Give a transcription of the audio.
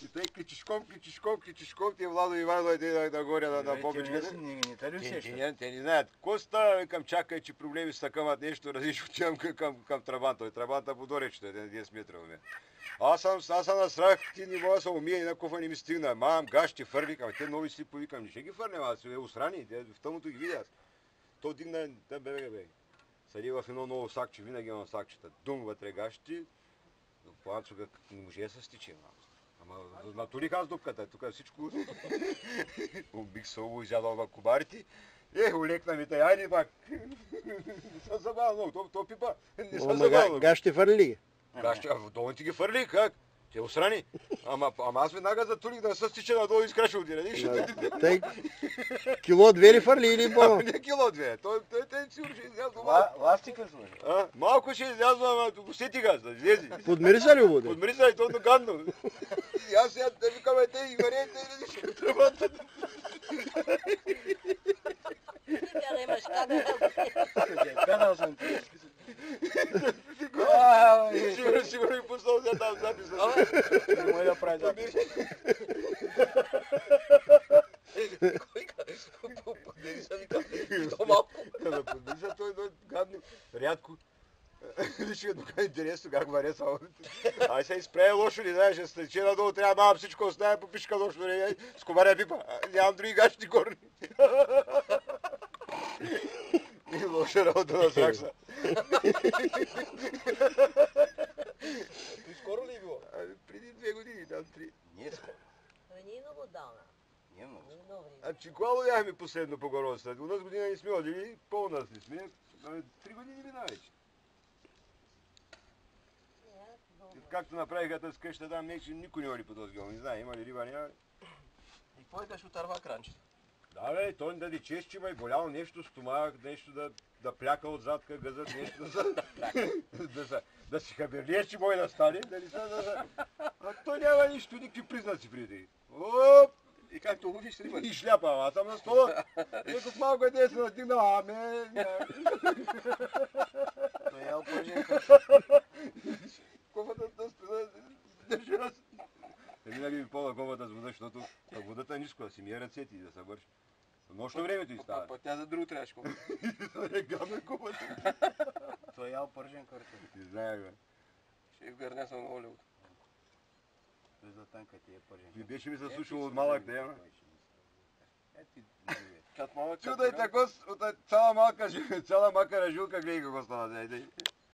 И той кличишком, ти Владо Ивайло е нагоре на бомбичката. Те не знаят. Ко става, викам, чакай, че проблеми са къмат нещо, различно отивам към Трабант. Той Трабанта по доречето, 10 метра от мен. Аз съм на страх, ти не мога да се умия, една кофа не ми стигна. Мам, гащи фърли, те нови си повикам, не ще ги фърнем, аз се усрани, в тъмното ги видя аз. То дигна, бе. Седи в едно ново сакче, винаги имам сакчета. Дум вътре гащи, планцуга не може да се стичи. Ама натурих аз дупката, тук всичко. Убих се ово, изядал на кубарите. Олекна ми тъй, айде пак. Не съм забавил много, то пипа. Не съм забавил. Гащи фърли? Гащи, долу ти ги фърли, как? Те усрани. Ама аз веднага затулих да се стича надолу и изкраши от директно. Тъй, кило две ли фърли или по? Не кило две, той сигурно ще излязва. Ластика служи. Малко ще излязва, ама усети газ, да излези. Подмириса ли го? Подмириса и то гадно. И аз сега да викам, те и варете и не ще тръбата. Тя имаш как Канал съм ти. Сигурно и пуснал за там записа. Не може да прави запис. Подмириса вика, то малко. Подмириса той гадно, рядко. Виж едно интересно как варя само. Ай се изпрее лошо ли, знаеш, ще стече надолу, трябва мама всичко оставя по пишка лошо, с комаря пипа. Нямам други гащи горни. И лоша работа на сакса. И скоро ли е било? Преди 2 години, там 3. Не е скоро. Не е много отдавна. Не е много. Чикуало яхме последно по городството. У нас година не сме одили, по-нас не сме. 3 години мина вече. Както направиха тази къща там, никой не оди по този гол. Не знае, има ли риба, няма. И какво е да ще отърва кранчето? Да бе, той да чешчи, бе, болял нещо стомах, нещо да пляка отзад, как газът, нещо да си хаберлиещи мой да стане, а той няма нищо, никакви признаци преди. Оп! И както удиш риба? И шляпа, аз съм на стола. Ето с малко е се надигнал, Той е опържен кофата държи аз. Винаги ми пола кофата с вода, защото водата е ниско, да си мие ръцете и да се върши. Нощно времето и става. Пък тя за друго трябваше кофата. Той е гадна кофата. Той е опържен картон. Не знае, бе. Ще в гърня съм на Оливото. Той за танка ти е пържен. Не беше ми се слушало от малък да има. Кат малък. Чудо и тако, цяла макара жилка, гледай какво стана.